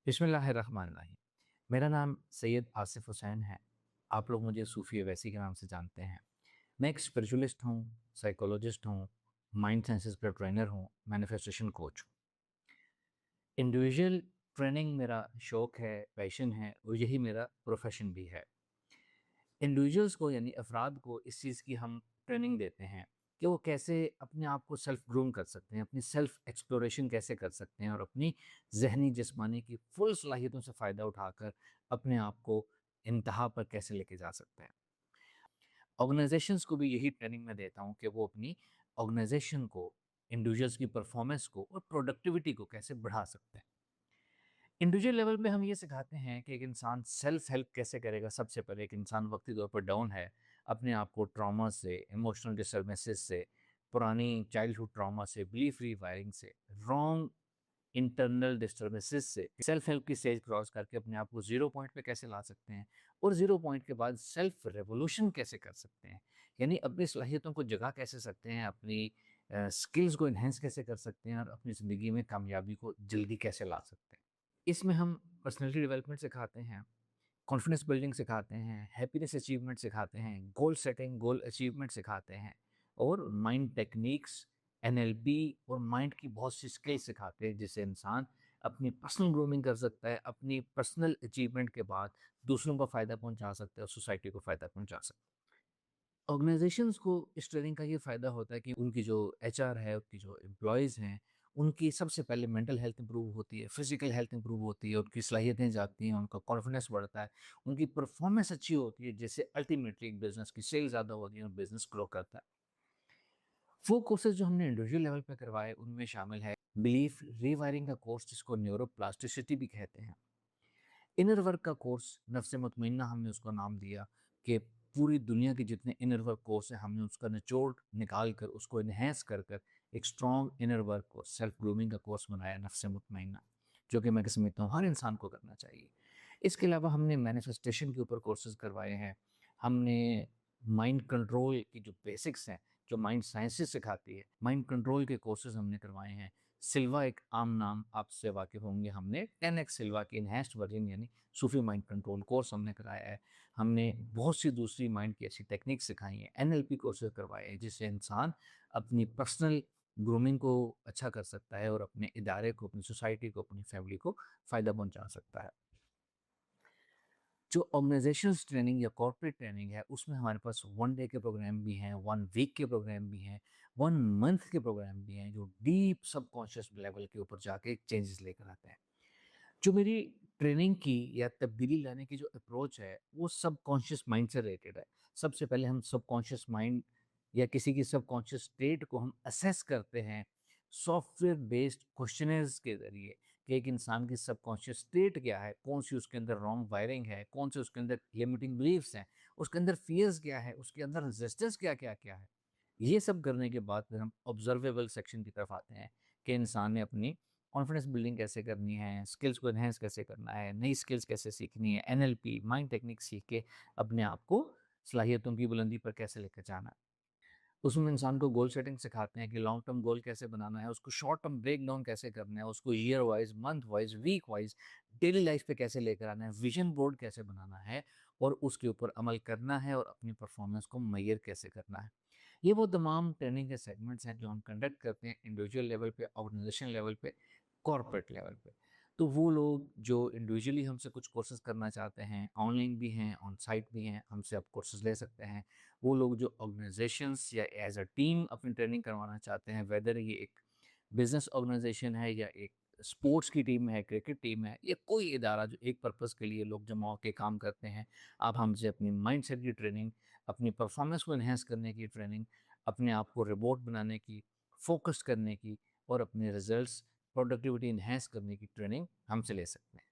बिस्मिल्लाहिर्रहमानिर्रहीम। मेरा नाम सैयद आसिफ़ हुसैन है। आप लोग मुझे सूफ़ी अवैसी के नाम से जानते हैं। मैं एक स्पिरिचुअलिस्ट हूँ, साइकोलॉजिस्ट हूँ, माइंड साइंसेस का ट्रेनर हूँ, मैनिफेस्टेशन कोच हूँ। इंडिविजुअल ट्रेनिंग मेरा शौक है, पैशन है और यही मेरा प्रोफ़ेशन भी है। इंडिविजुअल्स को यानी अफ़राद को इस चीज़ की हम ट्रेनिंग देते हैं कि वो कैसे अपने आप को सेल्फ ग्रूम कर सकते हैं, अपनी सेल्फ एक्सप्लोरेशन कैसे कर सकते हैं और अपनी ज़हनी जिस्मानी की फुल सलाहियतों से फ़ायदा उठाकर अपने आप को इंतहा पर कैसे लेके जा सकते हैं। ऑर्गेनाइजेशंस को भी यही ट्रेनिंग मैं देता हूँ कि वो अपनी ऑर्गेनाइजेशन को, इंडिविजुअल्स की परफॉर्मेंस को और प्रोडक्टिविटी को कैसे बढ़ा सकते हैं। इंडिविजुअल लेवल पे हम ये सिखाते हैं कि एक इंसान सेल्फ हेल्प कैसे करेगा। सबसे पहले एक इंसान वक्ती तौर पर डाउन है, अपने आप को ट्रॉमा से, इमोशनल डिस्टर्बेंसेस से, पुरानी चाइल्डहुड ट्रॉमा से, बिलीफ रीवायरिंग से, रॉन्ग इंटरनल डिस्टर्बेंसेस से सेल्फ हेल्प की स्टेज क्रॉस करके अपने आप को ज़ीरो पॉइंट पे कैसे ला सकते हैं और ज़ीरो पॉइंट के बाद सेल्फ रेवोल्यूशन कैसे कर सकते हैं। यानी अपनी सलाहियतों को जगा कैसे सकते हैं, अपनी स्किल्स को एनहांस कैसे कर सकते हैं और अपनी ज़िंदगी में कामयाबी को जल्दी कैसे ला सकते हैं। इसमें हम पर्सनैलिटी डेवलपमेंट सिखाते हैं, कॉन्फिडेंस बिल्डिंग सिखाते हैं, हैप्पीनेस अचीवमेंट सिखाते हैं, गोल सेटिंग, गोल अचीवमेंट सिखाते हैं और माइंड टेक्निक्स, एनएलपी और माइंड की बहुत सी स्किल्स सिखाते हैं जिससे इंसान अपनी पर्सनल ग्रूमिंग कर सकता है, अपनी पर्सनल अचीवमेंट के बाद दूसरों को फ़ायदा पहुंचा सकता है और सोसाइटी को फ़ायदा पहुंचा सकता है। ऑर्गेनाइजेशंस को इस ट्रेनिंग का ये फ़ायदा होता है कि उनकी जो एचआर है, उनकी जो एम्प्लॉइज़ हैं, उनकी सबसे पहले मेंटल हेल्थ इंप्रूव होती है, फिज़िकल हेल्थ इंप्रूव होती है, उनकी सलाहियतें जागती हैं, उनका कॉन्फिडेंस बढ़ता है, उनकी परफॉर्मेंस अच्छी होती है, जिससे अल्टीमेटली एक बिज़नेस की सेल ज़्यादा होती है और बिज़नेस ग्रो करता है। वो कोर्सेज़ जो हमने इंडिविजुअल लेवल पे करवाए, उनमें शामिल है बिलीफ रीवायरिंग का कोर्स जिसको न्यूरोप्लास्टिसिटी भी कहते हैं। इनर वर्क का कोर्स नफ्स मुतमइन्ना हमने उसको नाम दिया कि पूरी दुनिया के जितने इनर वर्क कोर्स हैं हमने उसका निचोड़ निकाल कर उसको इन्हेंस कर कर एक strong inner work course self grooming का कोर्स बनाया नफ्स मुतमइन्ना, जो कि मैं समझता हूँ हर इंसान को करना चाहिए। इसके अलावा हमने मैनिफेस्टेशन के ऊपर कोर्सेज करवाए हैं। हमने माइंड कंट्रोल की जो बेसिक्स हैं, जो माइंड साइंसेस सिखाती है, माइंड कंट्रोल के कोर्सेज हमने करवाए हैं। सिल्वा एक आम नाम आपसे वाकिफ़ होंगे, हमने 10x सिल्वा की इन्हांस्ड वर्जन यानी सूफी माइंड कंट्रोल कोर्स हमने कराया है। हमने बहुत सी दूसरी माइंड की ऐसी टेक्निक सिखाई हैं, एनएलपी कोर्सेज करवाए हैं जिससे इंसान अपनी पर्सनल ग्रूमिंग को अच्छा कर सकता है और अपने इदारे को, अपनी सोसाइटी को, अपनी फैमिली को फ़ायदा पहुँचा सकता है। जो ऑर्गेनाइजेशंस ट्रेनिंग या कॉर्पोरेट ट्रेनिंग है, उसमें हमारे पास 1 डे के प्रोग्राम भी हैं, 1 वीक के प्रोग्राम भी हैं, 1 मंथ के प्रोग्राम भी हैं, जो डीप सबकॉन्शियस लेवल के ऊपर जाके चेंजेस लेकर आते हैं। जो मेरी ट्रेनिंग की या तब्दीली लाने की जो अप्रोच है, वो सबकॉन्शियस माइंड से रिलेटेड है। सबसे पहले हम सबकॉन्शियस माइंड या किसी की सबकॉन्शियस स्टेट को हम असेस करते हैं, सॉफ्टवेयर बेस्ड क्वेश्चनेयर्स के ज़रिए कि एक इंसान की सबकॉन्शियस स्टेट क्या है, कौन-सी उसके अंदर रॉन्ग वायरिंग है, कौन से उसके अंदर लिमिटिंग बिलीफ्स हैं, उसके अंदर फ़ियर्स क्या है, उसके अंदर रेजिस्टेंस क्या-क्या है। ये सब करने के बाद फिर हम ऑब्जर्वेबल सेक्शन की तरफ आते हैं कि इंसान ने अपनी कॉन्फिडेंस बिल्डिंग कैसे करनी है, स्किल्स को एनहांस कैसे करना है, नई स्किल्स कैसे सीखनी है, एनएलपी, माइंड टेक्निक सीख के अपने आप को सलाहियतों की बुलंदी पर कैसे लेकर जाना है। उसमें इंसान को गोल सेटिंग सिखाते हैं कि लॉन्ग टर्म गोल कैसे बनाना है, उसको शॉर्ट टर्म ब्रेक डाउन कैसे करना है, उसको year wise, month wise, week wise, daily life पे कैसे लेकर आना है, विज़न बोर्ड कैसे बनाना है और उसके ऊपर अमल करना है और अपनी परफॉर्मेंस को मेज़र कैसे करना है। ये वो तमाम ट्रेनिंग के सेगमेंट्स हैं जो हम कंडक्ट करते हैं इंडिविजुअल लेवल पे, ऑर्गेनाइजेशन लेवल पे, कॉर्पोरेट लेवल पे। तो वो लोग जो इंडिविजुअली हमसे कुछ कोर्सेज़ करना चाहते हैं, ऑनलाइन भी हैं, ऑन साइट भी हैं, हमसे आप कोर्सेज़ ले सकते हैं। वो लोग जो ऑर्गेनाइजेशंस या एज़ अ टीम अपनी ट्रेनिंग करवाना चाहते हैं, वेदर ये एक बिज़नेस ऑर्गेनाइजेशन है या एक स्पोर्ट्स की टीम है, क्रिकेट टीम है या कोई इदारा जो एक पर्पज़ के लिए लोग जमा होके काम करते हैं, आप हमसे अपनी माइंडसेट की ट्रेनिंग, अपनी परफॉर्मेंस को एनहांस करने की ट्रेनिंग, अपने आप को रिवॉर्ड बनाने की, फ़ोकस करने की और अपने रिज़ल्ट्स, प्रोडक्टिविटी एनहांस करने की ट्रेनिंग हमसे ले सकते हैं।